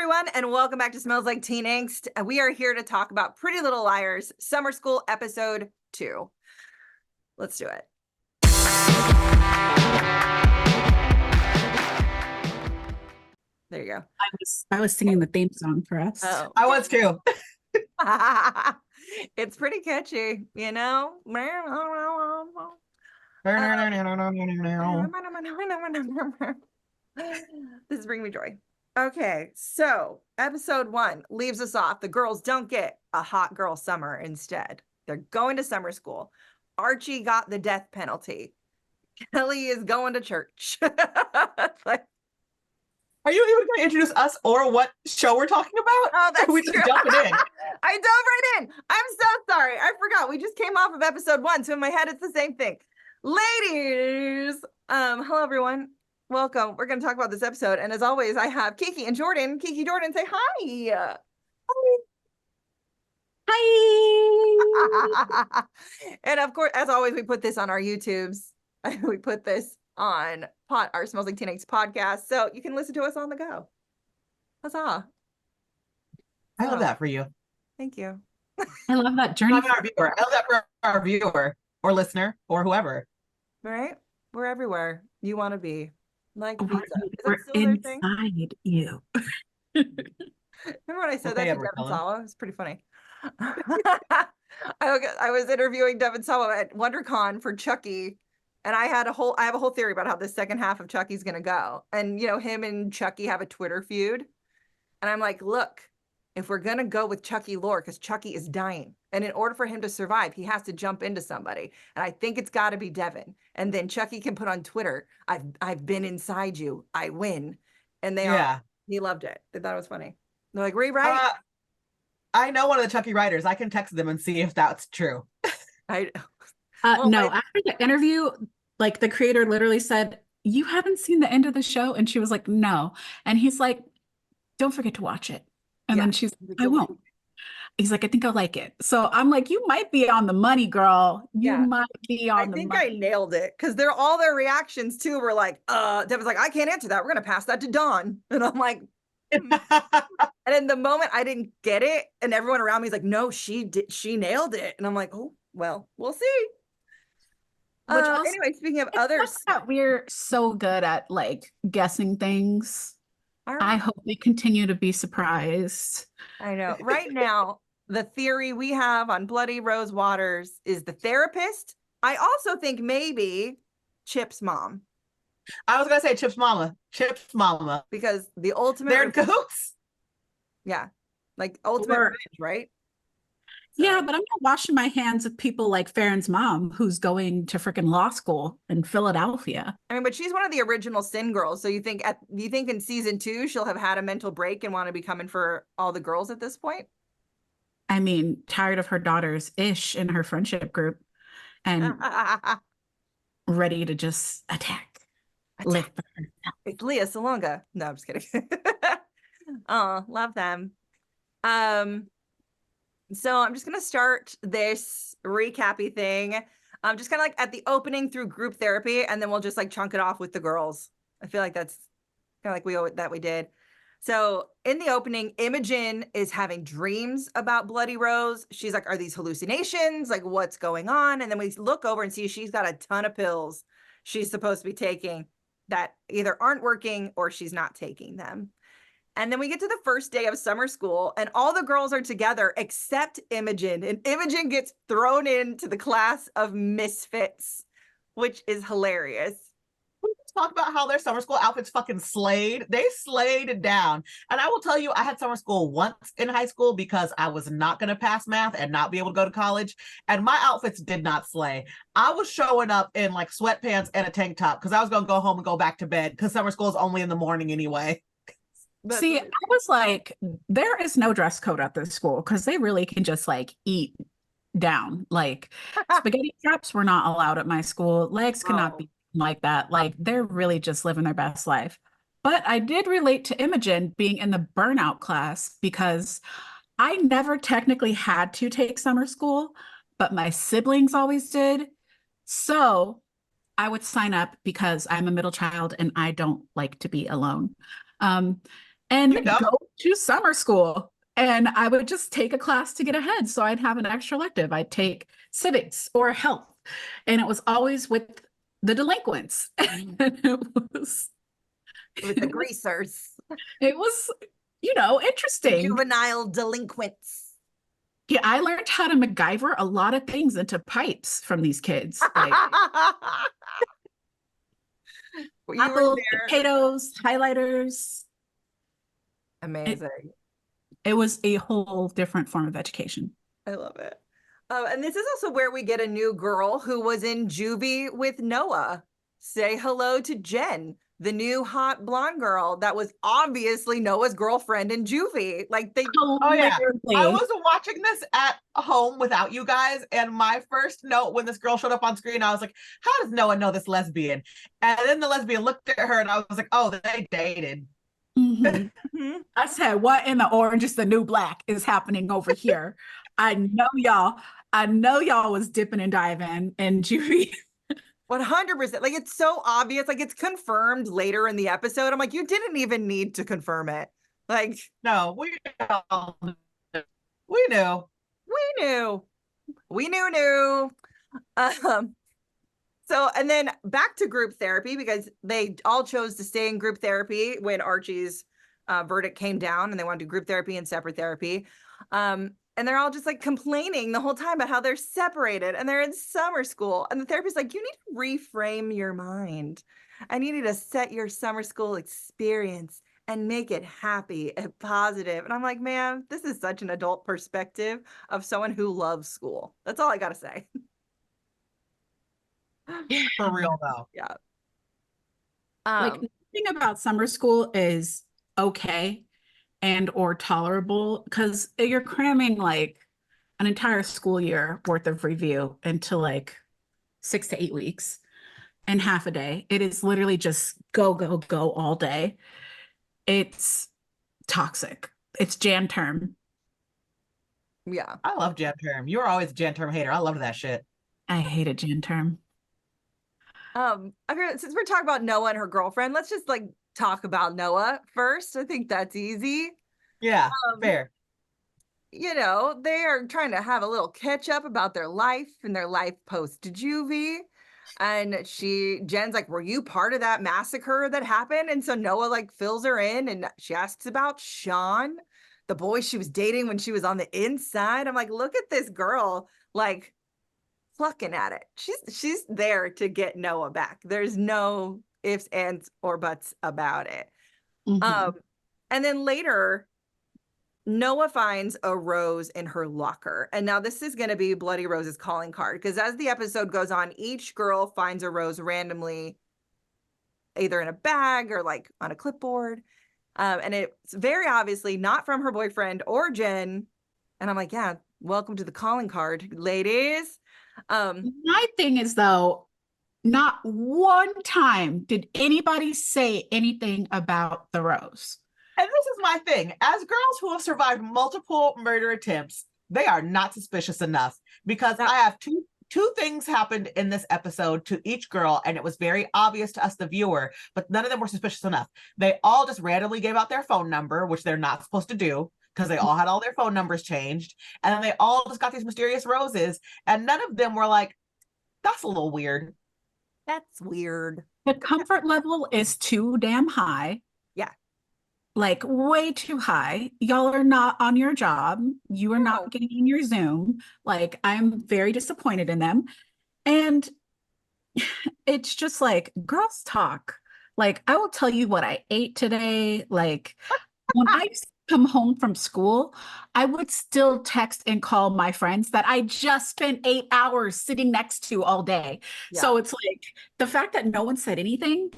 everyone, and welcome back to Smells Like Teen Angst. We are here to talk about Pretty Little Liars, Summer School Episode 2. Let's do it. There you go. I was singing the theme song for us. Oh. I was too. It's pretty catchy, you know? This is bringing me joy. Okay, so episode 1 leaves us off. The girls don't get a hot girl summer instead. They're going to summer school. Archie got the death penalty. Kelly is going to church. Like, are you even going to introduce us or what show we're talking about? oh, that's we just true. jumping in. I dove right in. I'm so sorry. I forgot. We just came off of episode 1, so in my head it's the same thing. Ladies, hello everyone. Welcome. We're going to talk about this episode, and as always, I have Keiki and Jordan. Keiki, Jordan, say hi. Hi. And of course, as always, we put this on our YouTubes. We put this on our Smells Like Teen Angst podcast, so you can listen to us on the go. Huzzah. I love that for you. Thank you. I love that I journey. love our viewer. I love that for our viewer or listener or whoever. Right? We're everywhere you want to be. Like pizza. Is that We're still their thing? inside you. Remember when I said Okay, that to Devin Sawa? It was pretty funny. I was interviewing Devin Sawa at WonderCon for Chucky, and I have a whole theory about how the second half of Chucky's gonna go. And you know, him and Chucky have a Twitter feud. And I'm like, look, if we're gonna go with Chucky lore, because Chucky is dying, and in order for him to survive, he has to jump into somebody. And I think it's gotta be Devin. And then Chucky can put on Twitter, I've been inside you, I win. And he loved it. They thought it was funny. They're like, rewrite. I know one of the Chucky writers. I can text them and see if that's true. No, after the interview, like the creator literally said, "You haven't seen the end of the show?" And she was like, "No." And he's like, "Don't forget to watch it." And then she's like, "I won't." He's like, "I think I'll like it." So I'm like, you might be on the money, girl. You might be on the money. I think I nailed it, because all their reactions too were like, Devin's like, I can't answer that. We're gonna pass that to Dawn. And I'm like, and in the moment I didn't get it, and everyone around me is like, no, she nailed it. And I'm like, oh, well, we'll see. Anyway, speaking of others, we're so good at like guessing things. I hope we continue to be surprised. I know. Right now, the theory we have on Bloody Rose Waters is the therapist. I also think maybe Chip's mom. I was going to say Chip's mama. Chip's mama. Because the ultimate... They're in cahoots. Yeah. Like ultimate revenge, right? So. Yeah, but I'm not washing my hands of people like Faran's mom, who's going to freaking law school in Philadelphia. I mean, but she's one of the original Sin girls. So you think in season 2 she'll have had a mental break and want to be coming for all the girls at this point? I mean, tired of her daughters ish in her friendship group and ready to just attack. Live for herself. It's Leah Salonga. No, I'm just kidding. Oh, love them. So I'm just going to start this recappy thing. Just kind of like at the opening through group therapy, and then we'll just like chunk it off with the girls. I feel like that's kind of like we did. So in the opening, Imogen is having dreams about Bloody Rose. She's like, are these hallucinations? Like, what's going on? And then we look over and see she's got a ton of pills she's supposed to be taking that either aren't working or she's not taking them. And then we get to the first day of summer school, and all the girls are together except Imogen. And Imogen gets thrown into the class of misfits, which is hilarious. We talk about how their summer school outfits fucking slayed. They slayed it down. And I will tell you, I had summer school once in high school because I was not going to pass math and not be able to go to college. And my outfits did not slay. I was showing up in like sweatpants and a tank top because I was going to go home and go back to bed because summer school is only in the morning anyway. See, I was like, there is no dress code at this school because they really can just like eat down. Like spaghetti straps were not allowed at my school. Legs cannot be like that. Like they're really just living their best life. But I did relate to Imogen being in the burnout class because I never technically had to take summer school, but my siblings always did. So I would sign up because I'm a middle child and I don't like to be alone. And go to summer school and I would just take a class to get ahead. So I'd have an extra elective. I'd take civics or health. And it was always with the delinquents. And With the greasers. it was, interesting. Juvenile delinquents. Yeah, I learned how to MacGyver a lot of things into pipes from these kids. Like apples, potatoes, highlighters. Amazing. It was a whole different form of education. I love it. And this is also where we get a new girl who was in juvie with Noah. Say hello to Jen, the new hot blonde girl that was obviously Noah's girlfriend in juvie. Like they. Oh yeah, I was watching this at home without you guys, and my first note when this girl showed up on screen, I was like, "How does Noah know this lesbian?" And then the lesbian looked at her, and I was like, "Oh, they dated." Mm-hmm. I said, "What in the orange is the new black is happening over here?" I know y'all was dipping and diving and juvie. 100%. Like it's so obvious. Like it's confirmed later in the episode. I'm like, you didn't even need to confirm it. Like, no, we knew. So, and then back to group therapy because they all chose to stay in group therapy when Archie's verdict came down and they wanted to do group therapy and separate therapy. And they're all just like complaining the whole time about how they're separated and they're in summer school. And the therapist's like, you need to reframe your mind. I need you to set your summer school experience and make it happy and positive. And I'm like, man, this is such an adult perspective of someone who loves school. That's all I got to say. For real though. Yeah. Like nothing about summer school is okay and or tolerable because you're cramming like an entire school year worth of review into like 6 to 8 weeks and half a day. It is literally just go all day. It's toxic. It's Jan term. Yeah. I love Jan term. You were always a Jan term hater. I loved that shit. I hated Jan term. Since we're talking about Noah and her girlfriend, let's just like talk about Noah first. I think that's easy. Yeah, fair. They are trying to have a little catch up about their life and their life post juvie. And Jen's like, were you part of that massacre that happened? And so Noah like fills her in and she asks about Sean, the boy she was dating when she was on the inside. I'm like, look at this girl, like plucking at it. She's there to get Noah back. There's no ifs, ands, or buts about it. Mm-hmm. And then later, Noah finds a rose in her locker. And now this is going to be Bloody Rose's calling card because as the episode goes on, each girl finds a rose randomly, either in a bag or like on a clipboard. And it's very obviously not from her boyfriend or Jen. And I'm like, yeah, welcome to the calling card, ladies. My thing is though, not one time did anybody say anything about the rose. And this is my thing. As girls who have survived multiple murder attempts, they are not suspicious enough because I have two things happened in this episode to each girl, and it was very obvious to us, the viewer, but none of them were suspicious enough. They all just randomly gave out their phone number, which they're not supposed to do because they all had all their phone numbers changed. And then they all just got these mysterious roses, and none of them were like, that's a little weird. That's weird. The comfort level is too damn high. Yeah. Like way too high. Y'all are not on your job. You are not getting in your Zoom. Like I'm very disappointed in them. And it's just like girls talk. Like I will tell you what I ate today. Like when I come home from school, I would still text and call my friends that I just spent 8 hours sitting next to all day. Yeah. So it's like the fact that no one said anything,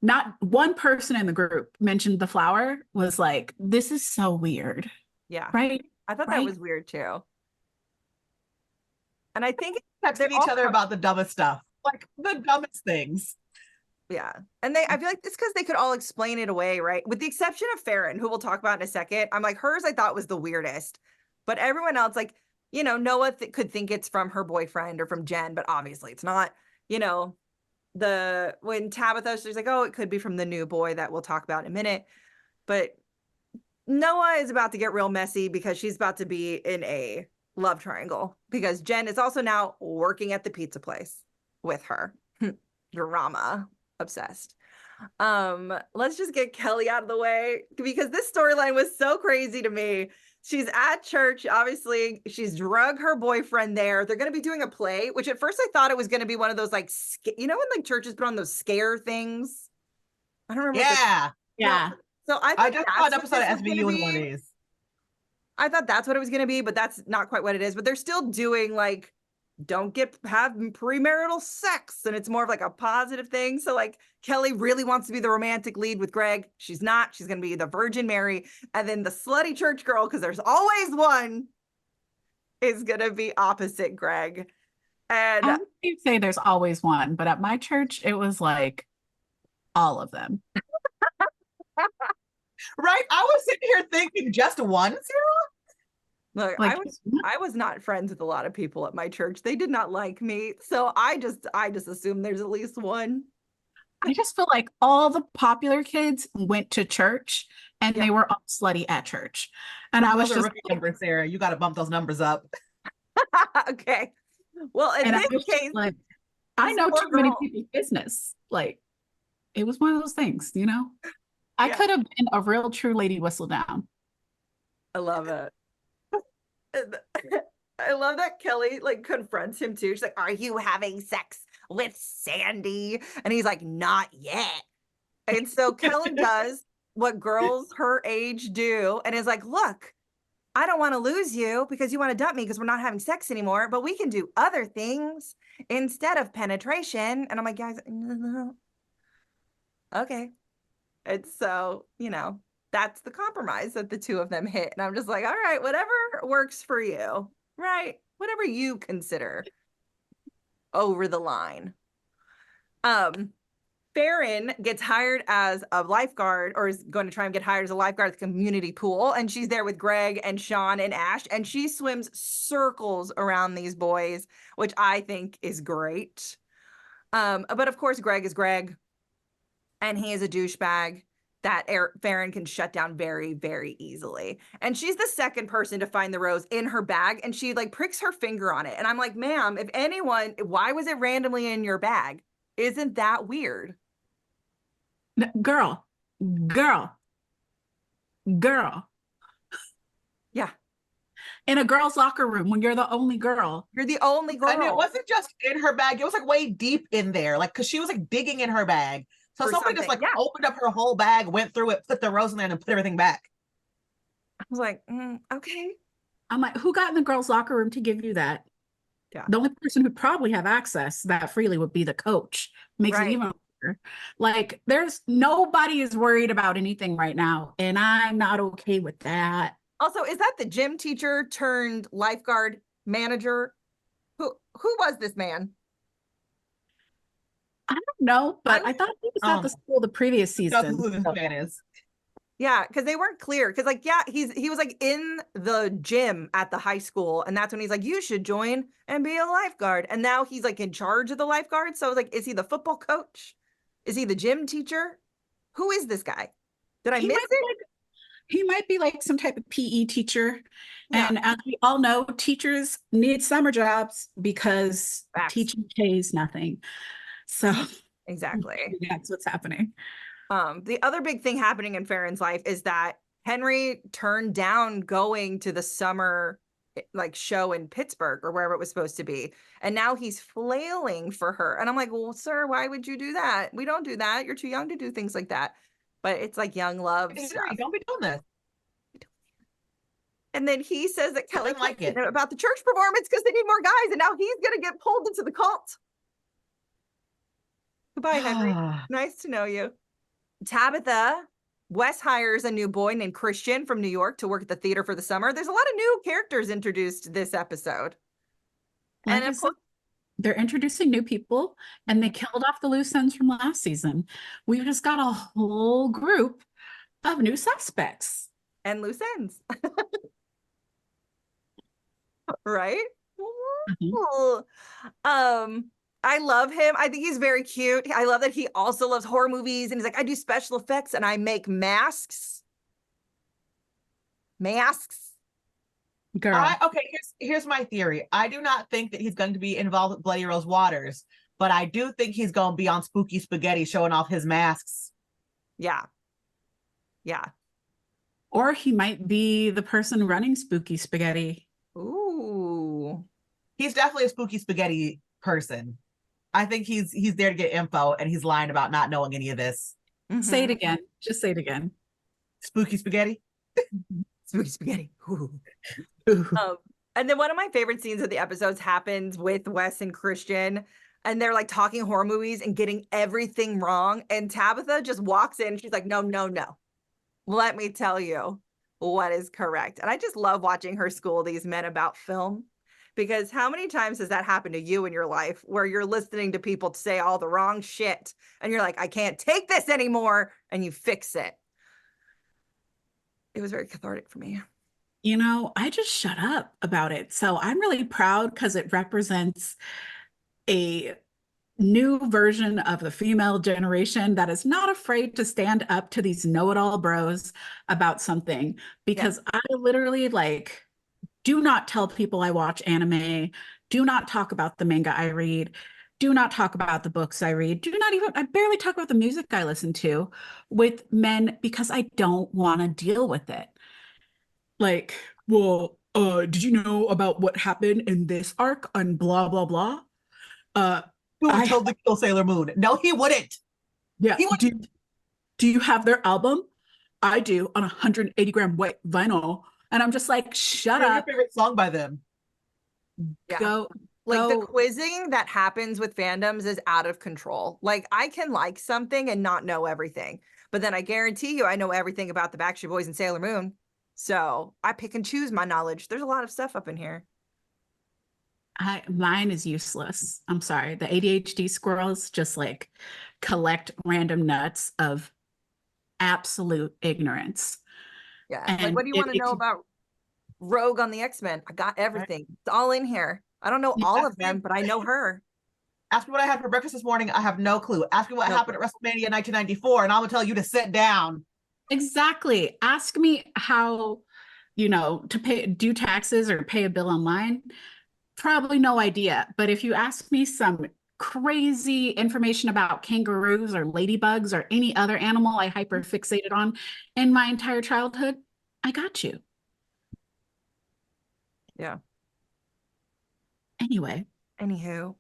not one person in the group mentioned the flower was like, this is so weird. Yeah. Right. I thought that was weird too. And I think texting each other about the dumbest stuff, like the dumbest things. Yeah. And I feel like it's because they could all explain it away, right? With the exception of Faran, who we'll talk about in a second. I'm like, hers I thought was the weirdest. But everyone else, like, Noah could think it's from her boyfriend or from Jen, but obviously it's not. When Tabitha, she's like, oh, it could be from the new boy that we'll talk about in a minute. But Noah is about to get real messy because she's about to be in a love triangle because Jen is also now working at the pizza place with her. Drama obsessed. Let's just get Kelly out of the way because this storyline was so crazy to me. She's at church. Obviously, she's drug her boyfriend there. They're going to be doing a play, which at first I thought it was going to be one of those like, when like churches put on those scare things. I don't remember. Yeah. So I just saw an episode of SVU in one of these. I thought that's what it was going to be, but that's not quite what it is. But they're still doing like, don't have premarital sex, and it's more of like a positive thing. So like Kelly really wants to be the romantic lead with Greg. She's not. She's going to be the Virgin Mary, and then the slutty church girl, because there's always one, is going to be opposite Greg. And I would say there's always one, but at my church it was like all of them. Right? I was sitting here thinking just one, Sarah? Look, Like, I was not friends with a lot of people at my church. They did not like me. So I just assume there's at least one. I just feel like all the popular kids went to church and they were all slutty at church. And I was Those are just rookie numbers, Sarah. You got to bump those numbers up. Okay. Well, in and this I was case, like, I know poor too many girl- people's business. Like, it was one of those things, you know? I Yeah. could have been a real true Lady Whistledown. I love it. I love that Kelly like confronts him too. She's like, "Are you having sex with Sandy?" And he's like, "Not yet." And so Kelly does what girls her age do and is like, "Look, I don't want to lose you because you want to dump me because we're not having sex anymore, but we can do other things instead of penetration." And I'm like, "Guys, no. Okay." And so, that's the compromise that the two of them hit. And I'm just like, all right, whatever works for you, right? Whatever you consider over the line. Faran gets hired as a lifeguard, or is going to try and get hired as a lifeguard at the community pool. And she's there with Greg and Sean and Ash. And she swims circles around these boys, which I think is great. But of course, Greg is Greg. And he is a douchebag that Faran can shut down very, very easily. And she's the second person to find the rose in her bag, and she like pricks her finger on it. And I'm like, ma'am, if anyone, why was it randomly in your bag? Isn't that weird? Girl. Yeah. In a girl's locker room when you're the only girl. You're the only girl. And it wasn't just in her bag. It was like way deep in there. Like, cause she was like digging in her bag. So somebody just like opened up her whole bag, went through it, put the rose in there, and put everything back. I was like, okay. I'm like, who got in the girls' locker room to give you that? Yeah. The only person who'd probably have access that freely would be the coach. Makes it even weirder. Like, nobody is worried about anything right now, and I'm not okay with that. Also, is that the gym teacher turned lifeguard manager? Who was this man? I don't know, but I thought he was at the school the previous season. Who this man is. Yeah, because they weren't clear. Because he was like in the gym at the high school, and that's when he's like, you should join and be a lifeguard. And now he's like in charge of the lifeguard. So I was like, is he the football coach? Is he the gym teacher? Who is this guy? Did I miss it? He might be like some type of PE teacher. Yeah. And as we all know, teachers need summer jobs because teaching pays nothing. So exactly, that's what's happening. The other big thing happening in Faran's life is that Henry turned down going to the summer like show in Pittsburgh or wherever it was supposed to be, and now he's flailing for her. And I'm like, well, sir, why would you do that? We don't do that. You're too young to do things like that. But it's like young love stuff. Don't be doing this. And then he says that Kelly like it about the church performance because they need more guys, and now he's gonna get pulled into the cult. Goodbye, Henry. Nice to know you. Tabitha, Wes hires a new boy named Christian from New York to work at the theater for the summer. There's a lot of new characters introduced this episode. And of course, they're introducing new people, and they killed off the loose ends from last season. We've just got a whole group of new suspects. And loose ends. Right? Mm-hmm. I love him. I think he's very cute. I love that he also loves horror movies. And he's like, I do special effects and I make masks. masks. Girl. Okay, here's my theory. I do not think that he's going to be involved with Bloody Rose Waters, but I do think he's going to be on Spooky Spaghetti showing off his masks. Yeah. Yeah. Or he might be the person running Spooky Spaghetti. Ooh. He's definitely a Spooky Spaghetti person. I think he's there to get info, and he's lying about not knowing any of this. Mm-hmm. Say it again. Just say it again. Spooky Spaghetti. Spooky Spaghetti. And then one of my favorite scenes of the episodes happens with Wes and Christian, and they're like talking horror movies and getting everything wrong. And Tabitha just walks in. She's like, no. Let me tell you what is correct. And I just love watching her school these men about film, because how many times has that happened to you in your life where you're listening to people say all the wrong shit and you're like, I can't take this anymore, and you fix it. It was very cathartic for me. You know, I just shut up about it. So I'm really proud because it represents a new version of the female generation that is not afraid to stand up to these know-it-all bros about something. Because I literally do not tell people I watch anime, do not talk about the manga I read, do not talk about the books I read, I barely talk about the music I listen to with men because I don't want to deal with it. Did you know about what happened in this arc on blah, blah, blah? Who would totally kill Sailor Moon? No, he wouldn't. Yeah. He wouldn't. Do you have their album? I do, on 180-gram white vinyl. And I'm just like, shut What's up. your favorite song by them? Yeah. Go. The quizzing that happens with fandoms is out of control. I can like something and not know everything, but then I guarantee you I know everything about the Backstreet Boys and Sailor Moon. So I pick and choose my knowledge. There's a lot of stuff up in here. Mine is useless. I'm sorry. The ADHD squirrels just collect random nuts of absolute ignorance. Yeah. And what do you want to know about Rogue on the X-Men? I got everything. It's all in here. I don't know all of them, but I know her. Ask me what I had for breakfast this morning. I have no clue. Ask me what happened at WrestleMania 1994, and I'm gonna tell you to sit down. Exactly. Ask me how, to do taxes or pay a bill online. Probably no idea. But if you ask me some crazy information about kangaroos or ladybugs or any other animal I hyper fixated on in my entire childhood, I got you. Yeah. Anywho,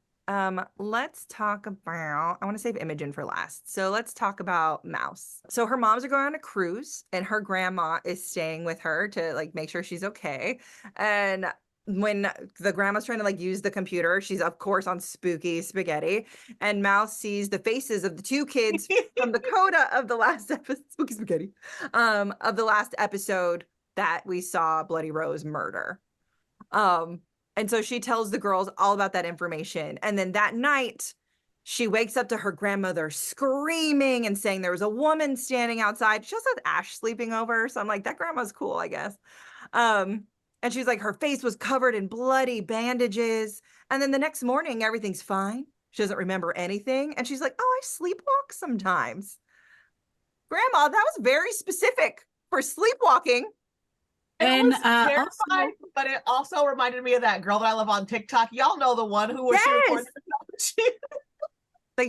let's talk about, I want to save Imogen for last. So let's talk about Mouse. So her moms are going on a cruise and her grandma is staying with her to make sure she's okay. And when the grandma's trying to use the computer, she's of course on Spooky Spaghetti, and Mouse sees the faces of the two kids from the coda of the last episode, Spooky Spaghetti, of the last episode that we saw Bloody Rose murder. And so she tells the girls all about that information. And then that night, she wakes up to her grandmother screaming and saying there was a woman standing outside. She also has Ash sleeping over. So I'm like, that grandma's cool, I guess. And she's like, her face was covered in bloody bandages. And then the next morning, everything's fine. She doesn't remember anything. And she's like, oh, I sleepwalk sometimes. Grandma, that was very specific for sleepwalking. And terrified, also, but it also reminded me of that girl that I love on TikTok. Y'all know the one who was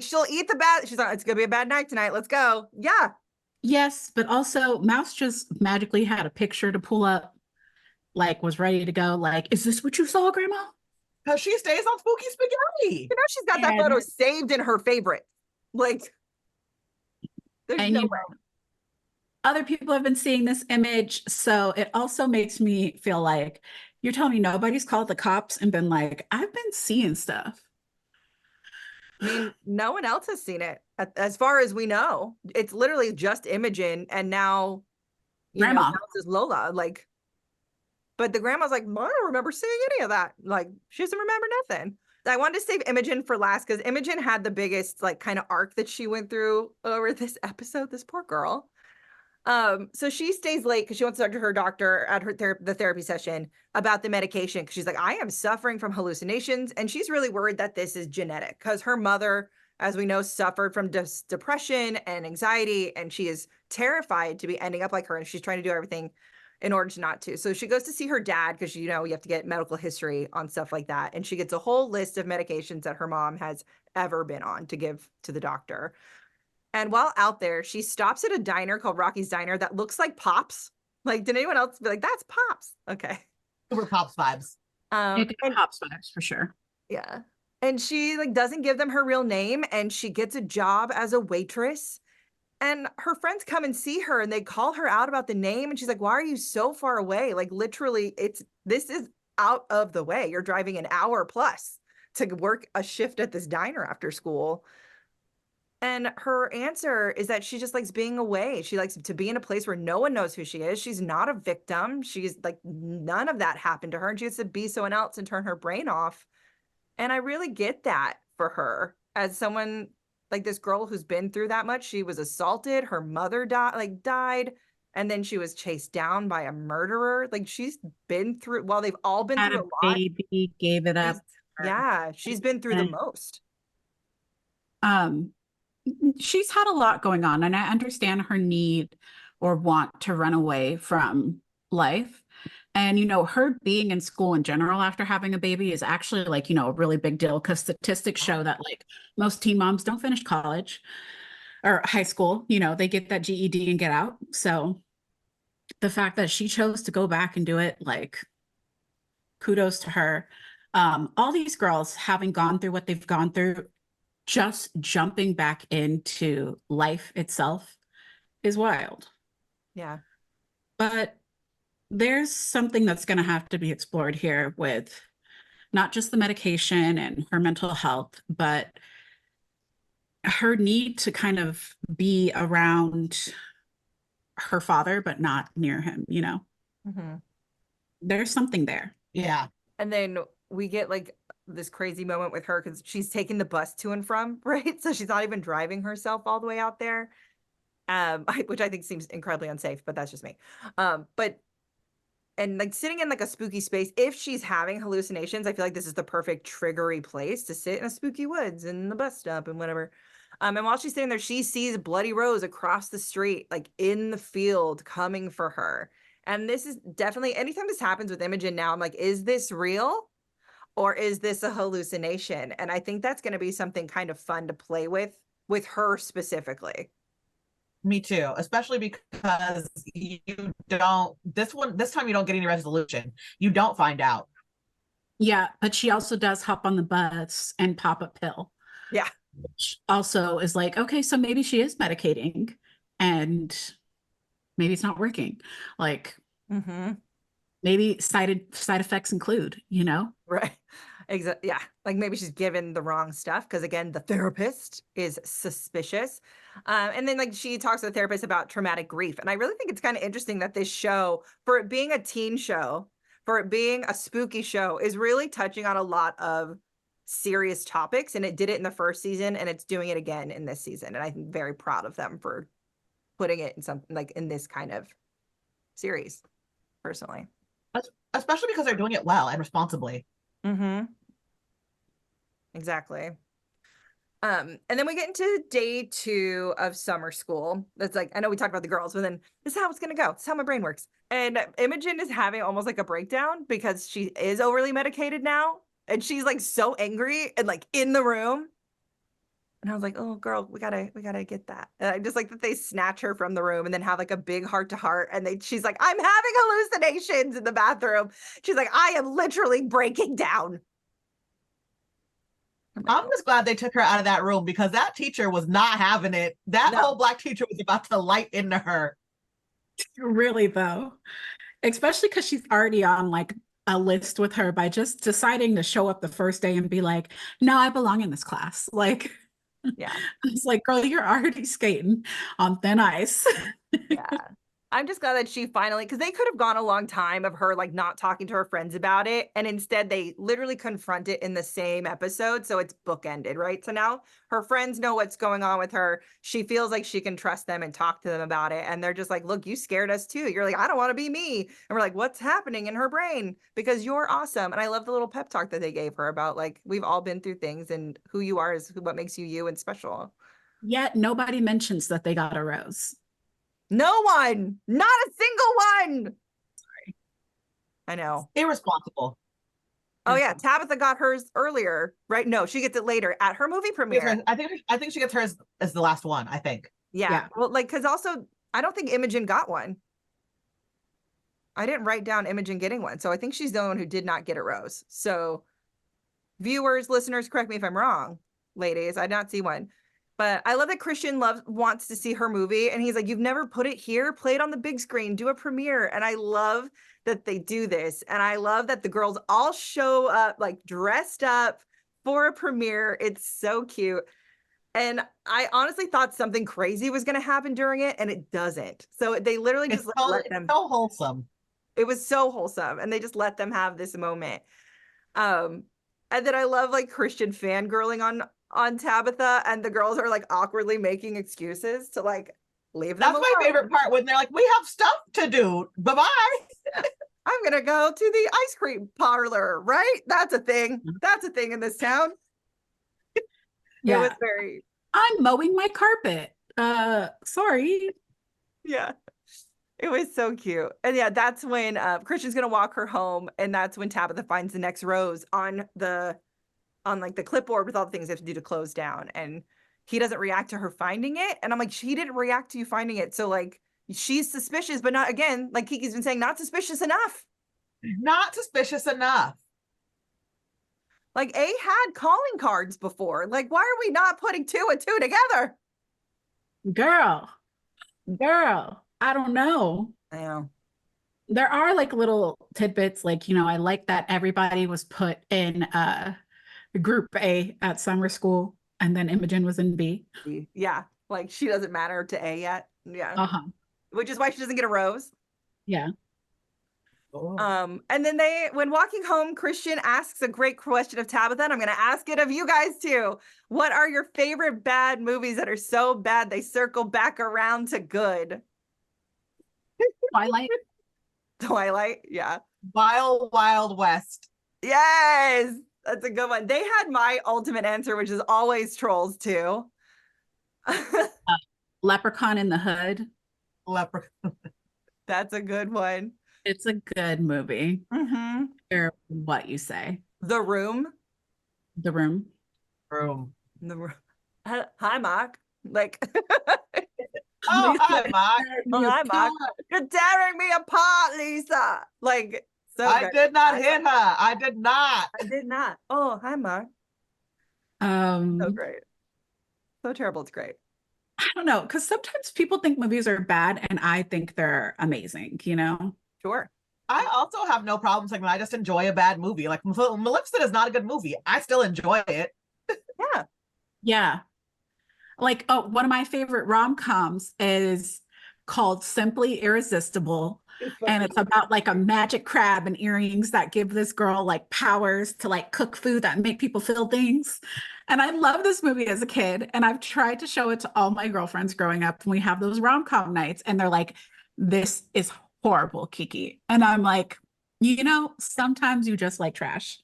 she'll eat the bad. She's like, it's gonna be a bad night tonight. Let's go. Yeah. Yes, but also Mouse just magically had a picture to pull up, was ready to go. Is this what you saw, Grandma? Because she stays on Spooky Spaghetti. She's got that photo saved in her favorite. There's no way. Other people have been seeing this image, so it also makes me feel like you're telling me nobody's called the cops and been like, I've been seeing stuff. I mean, no one else has seen it as far as we know. It's literally just Imogen, and now Grandma is Lola. But the grandma's like, I don't remember seeing any of that. She doesn't remember nothing. I wanted to save Imogen for last because Imogen had the biggest kind of arc that she went through over this episode. This poor girl. So she stays late because she wants to talk to her doctor at the therapy session about the medication. Because she's like, I am suffering from hallucinations. And she's really worried that this is genetic because her mother, as we know, suffered from depression and anxiety. And she is terrified to be ending up like her. And she's trying to do everything in order to not to. So she goes to see her dad because, you know, you have to get medical history on stuff like that. And she gets a whole list of medications that her mom has ever been on to give to the doctor. And while out there, she stops at a diner called Rocky's Diner that looks like Pops. Like, did anyone else be like, that's Pops? Okay. Super Pops vibes. It Pops vibes for sure. Yeah. And she like doesn't give them her real name, and she gets a job as a waitress. And her friends come and see her and they call her out about the name. And she's like, why are you so far away? Like, literally, this is out of the way. You're driving an hour plus to work a shift at this diner after school. And her answer is that she just likes being away. She likes to be in a place where no one knows who she is. She's not a victim. She's like, none of that happened to her. And she gets to be someone else and turn her brain off. And I really get that for her as someone like this girl who's been through that much. She was assaulted. Her mother died. And then she was chased down by a murderer. Like, she's been through, well, they've all been Had through a a lot. baby, gave it up. Yeah, she's been through the most. She's had a lot going on, and I understand her need or want to run away from life. And, you know, her being in school in general after having a baby is actually like, you know, a really big deal, because statistics show that like most teen moms don't finish college or high school. You know, they get that GED and get out. So the fact that she chose to go back and do it, like, kudos to her. All these girls having gone through what they've gone through, just jumping back into life itself is wild. Yeah. But there's something that's going to have to be explored here with not just the medication and her mental health, but her need to kind of be around her father, but not near him, you know? Mm-hmm. There's something there. Yeah. And then we get like this crazy moment with her because she's taking the bus to and from, right? So she's not even driving herself all the way out there, which I think seems incredibly unsafe, but that's just me. And like sitting in like a spooky space, if she's having hallucinations, I feel like this is the perfect triggery place to sit in a spooky woods and the bus stop and whatever. And while she's sitting there, she sees Bloody Rose across the street, like in the field coming for her. And this is definitely, anytime this happens with Imogen now, I'm like, is this real? Or is this a hallucination? And I think that's going to be something kind of fun to play with her specifically. Me too, especially because this time you don't get any resolution. You don't find out. Yeah, but she also does hop on the bus and pop a pill. Yeah. Which also is like, okay, so maybe she is medicating and maybe it's not working. Like, maybe side effects include, you know? Right. Exactly. Yeah. Like maybe she's given the wrong stuff because, again, the therapist is suspicious. And then like she talks to the therapist about traumatic grief. And I really think it's kind of interesting that this show, for it being a teen show, for it being a spooky show, is really touching on a lot of serious topics. And it did it in the first season and it's doing it again in this season. And I'm very proud of them for putting it in something like in this kind of series, personally. Especially because they're doing it well and responsibly. Exactly. And then we get into day 2 of summer school. That's like, I know we talked about the girls, but then this is how it's going to go. This is how my brain works. And Imogen is having almost like a breakdown because she is overly medicated now. And she's like so angry and like in the room. And I was like, oh girl, we gotta get that. And I just like that they snatch her from the room and then have like a big heart to heart. And she's like, I'm having hallucinations in the bathroom. She's like, I am literally breaking down. I'm just glad they took her out of that room because that teacher was not having it. That whole black teacher was about to light into her. Really though, especially because she's already on like a list with her by just deciding to show up the first day and be like, no, I belong in this class. Like, yeah, it's like, girl, you're already skating on thin ice. Yeah. I'm just glad that she finally, because they could have gone a long time of her like not talking to her friends about it. And instead they literally confront it in the same episode. So it's bookended, right? So now her friends know what's going on with her. She feels like she can trust them and talk to them about it. And they're just like, look, you scared us too. You're like, I don't want to be me. And we're like, what's happening in her brain? Because you're awesome. And I love the little pep talk that they gave her about like, we've all been through things and who you are is what makes you you and special. Yet nobody mentions that they got a rose. No one, not a single one. I know. Irresponsible. Oh yeah, Tabitha got hers earlier, right? No, she gets it later at her movie premiere. I think she gets hers as the last one, I think. Yeah. Well, like, because also I don't think Imogen got one. I didn't write down Imogen getting one, so I think she's the one who did not get a rose. So viewers, listeners, correct me if I'm wrong, ladies. I did not see one. But I love that Christian wants to see her movie, and he's like, "You've never put it here? Play it on the big screen, do a premiere." And I love that they do this, and I love that the girls all show up like dressed up for a premiere. It's so cute, and I honestly thought something crazy was going to happen during it, and it doesn't. So they literally just let them. So wholesome. It was so wholesome, and they just let them have this moment. And then I love like Christian fangirling on Tabitha, and the girls are like awkwardly making excuses to like leave them alone. That's my favorite part, when they're like, "We have stuff to do. Bye-bye." I'm gonna go to the ice cream parlor, right? That's a thing. That's a thing in this town. Yeah. It was very. I'm mowing my carpet. Sorry. Yeah. It was so cute. And yeah, that's when Christian's gonna walk her home, and that's when Tabitha finds the next rose on like the clipboard with all the things they have to do to close down, and he doesn't react to her finding it, and I'm like, she didn't react to you finding it, so like she's suspicious, but not, again, like Kiki's been saying, not suspicious enough. Not suspicious enough. Like, A had calling cards before. Like, why are we not putting 2 and 2 together? Girl, I don't know. I know. There are like little tidbits, like, you know, I like that everybody was put in group A at summer school, and then Imogen was in B. Yeah, like she doesn't matter to A yet. Yeah. Which is why she doesn't get a rose. Yeah. Oh. And then when walking home, Christian asks a great question of Tabitha, and I'm going to ask it of you guys too. What are your favorite bad movies that are so bad they circle back around to good? Twilight, yeah. Wild Wild West. Yes, that's a good one. They had my ultimate answer, which is always Trolls too. Leprechaun in the Hood. That's a good one. It's a good movie. Mm-hmm. Or what you say. The Room. The Room. The Room. Hi, Mark. Like. Oh, hi, Mark. Oh, hi, Mark. You're tearing me apart, Lisa. Like, so I did not hit her. I did not. I did not. Oh, hi, Mark. So great. So terrible. It's great. I don't know, because sometimes people think movies are bad, and I think they're amazing, you know? Sure. I also have no problem saying that I just enjoy a bad movie. Like, Maleficent is not a good movie. I still enjoy it. Yeah. Yeah. Like, one of my favorite rom-coms is called Simply Irresistible. And it's about like a magic crab and earrings that give this girl like powers to like cook food that make people feel things. And I love this movie as a kid. And I've tried to show it to all my girlfriends growing up when we have those rom-com nights. And they're like, "This is horrible, Keiki." And I'm like, you know, sometimes you just like trash.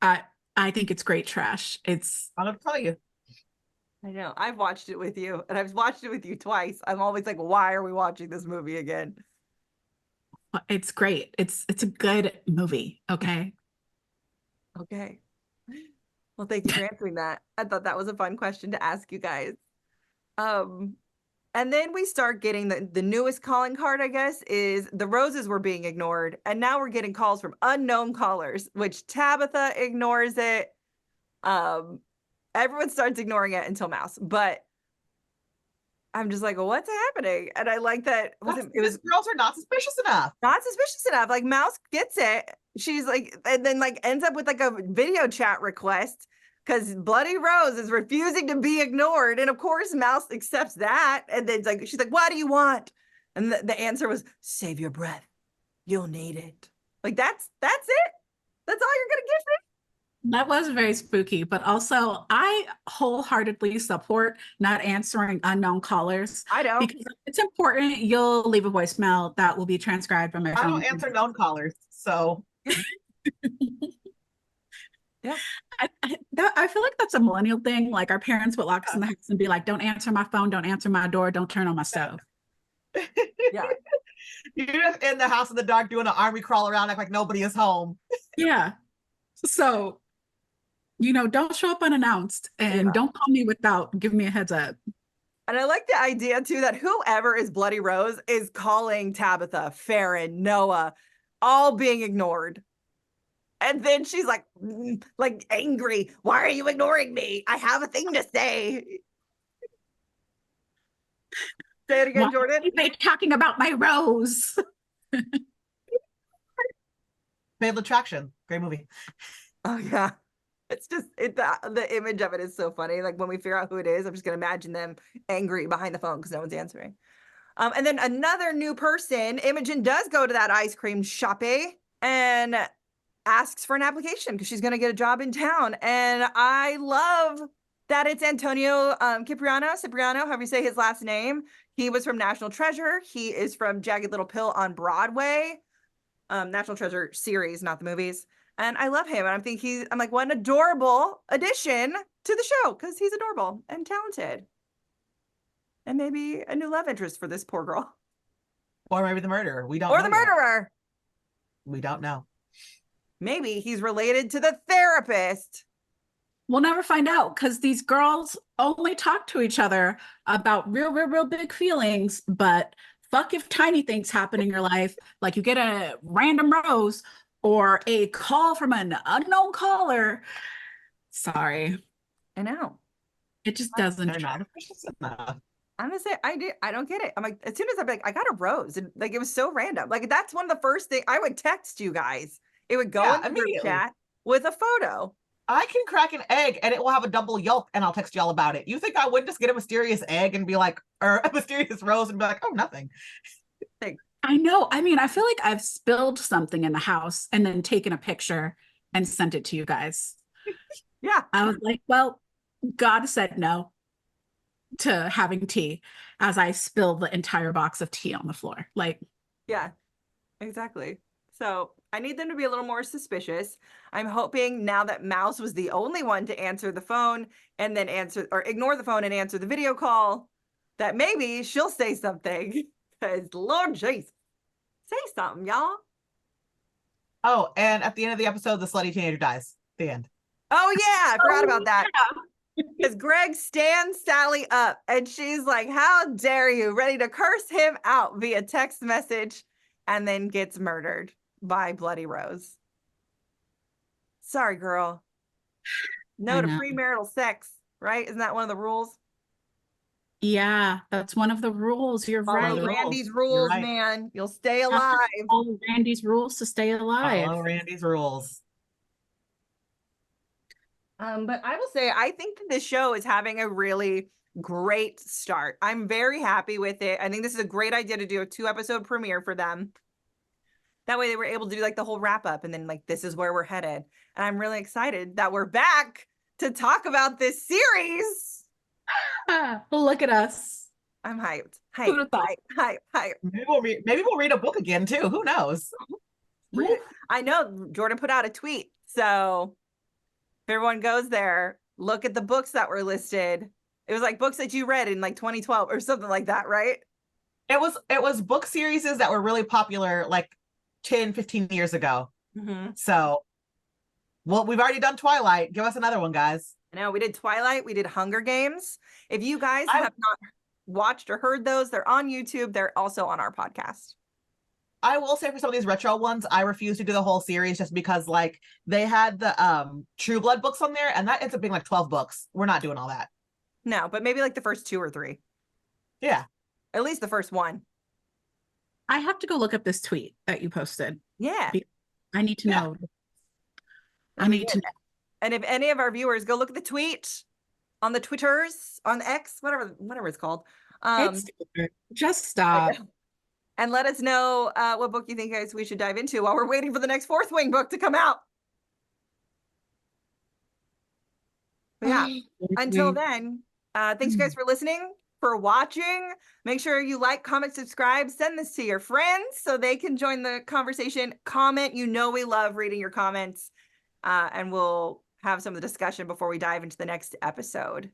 I think it's great trash. I'm gonna tell you. I know. I've watched it with you, and I've watched it with you twice. I'm always like, why are we watching this movie again? It's great. It's a good movie. Okay. Okay. Well, thank you for answering that. I thought that was a fun question to ask you guys. And then we start getting the newest calling card, I guess, is the roses were being ignored. And now we're getting calls from unknown callers, which Tabitha ignores it. Everyone starts ignoring it until Mouse. But I'm just like, what's happening? And I like that. These girls are not suspicious enough. Not suspicious enough. Like, Mouse gets it. She's like, and then like ends up with like a video chat request because Bloody Rose is refusing to be ignored. And of course, Mouse accepts that. And then like, she's like, "What do you want?" And the answer was, "Save your breath. You'll need it." Like, that's it. That's all you're going to give me. That was very spooky, but also I wholeheartedly support not answering unknown callers. I don't. Because it's important. You'll leave a voicemail that will be transcribed from my phone. I don't answer known callers, so. Yeah. I feel like that's a millennial thing. Like, our parents would lock us in the house and be like, "Don't answer my phone, don't answer my door, don't turn on my stove." Yeah. You're just in the house in the dark doing an army crawl around, act like nobody is home. Yeah. So, don't show up unannounced and Yeah. don't call me without giving me a heads up. And I like the idea too that whoever is Bloody Rose is calling Tabitha, Faran, Noah, all being ignored. And then she's like angry. Why are you ignoring me? I have a thing to say. Say it again, Why Jordan. are they talking about my rose? Fatal Attraction. Great movie. Oh yeah. It's just the image of it is so funny. Like when we figure out who it is, I'm just gonna imagine them angry behind the phone because no one's answering. And then another new person, Imogen does go to that ice cream shop and asks for an application because she's gonna get a job in town. And I love that it's Antonio Cipriano, however you say his last name. He was from National Treasure. He is from Jagged Little Pill on Broadway. National Treasure series, not the movies. And I love him. And I'm like, what an adorable addition to the show because he's adorable and talented. And maybe a new love interest for this poor girl. Or maybe the murderer. We don't know. Or the murderer. We don't know. Maybe he's related to the therapist. We'll never find out because these girls only talk to each other about real big feelings. But fuck if tiny things happen in your life, like you get a random rose or a call from an unknown caller. Sorry. I know. It just doesn't. They're not precious enough. I'm gonna say I don't get it. I'm like, as soon as I'm like, I got a rose, and like it was so random. Like that's one of the first things I would text you guys. It would go in the group chat with a photo. I can crack an egg and it will have a double yolk and I'll text y'all about it. You think I wouldn't just get a mysterious egg and be like, or a mysterious rose and be like, oh, nothing. I know. I mean, I feel like I've spilled something in the house and then taken a picture and sent it to you guys. Yeah. I was like, well, God said no to having tea as I spilled the entire box of tea on the floor. Like, yeah, exactly. So I need them to be a little more suspicious. I'm hoping now that Mouse was the only one to answer the phone and then ignore the phone and answer the video call, that maybe she'll say something. Because Lord Jesus, say something, y'all. Oh, and at the end of the episode, the slutty teenager dies. The end. Oh yeah, I forgot about that. Because Greg stands Sally up and she's like, how dare you, ready to curse him out via text message, and then gets murdered by Bloody Rose. Sorry, girl. No to premarital sex, right? Isn't that one of the rules? Yeah, that's one of the rules. You're right. Follow Randy's rules, right. man. You'll stay alive. Follow Randy's rules to stay alive. Follow Randy's rules. But I will say, I think that this show is having a really great start. I'm very happy with it. I think this is a great idea to do a 2-episode premiere for them. That way they were able to do like the whole wrap up and then like, this is where we're headed. And I'm really excited that we're back to talk about this series. Look at us. I'm hyped. Who'd have thought? Hype. Maybe we'll read a book again too. Who knows? I know Jordan put out a tweet. So if everyone goes there, look at the books that were listed. It was like books that you read in like 2012 or something like that, right? It was book series that were really popular like 10, 15 years ago. Mm-hmm. So, well, we've already done Twilight. Give us another one, guys. I know we did Twilight. We did Hunger Games. If you guys have not watched or heard those, they're on YouTube. They're also on our podcast. I will say for some of these retro ones, I refuse to do the whole series just because like they had the True Blood books on there and that ends up being like 12 books. We're not doing all that. No, but maybe like the first 2 or 3. Yeah. At least the first one. I have to go look up this tweet that you posted. Yeah. I need to know. I need to know. And if any of our viewers go look at the tweet on the Twitters, on X, whatever it's called. Just stop. And let us know what book you think guys we should dive into while we're waiting for the next Fourth Wing book to come out. But yeah, until then, thanks you guys for listening, for watching. Make sure you like, comment, subscribe, send this to your friends so they can join the conversation. Comment, we love reading your comments, and we'll have some of the discussion before we dive into the next episode.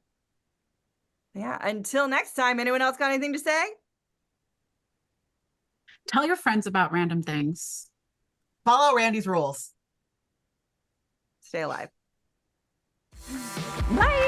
Yeah, until next time, anyone else got anything to say? Tell your friends about random things. Follow Randy's rules. Stay alive. Bye.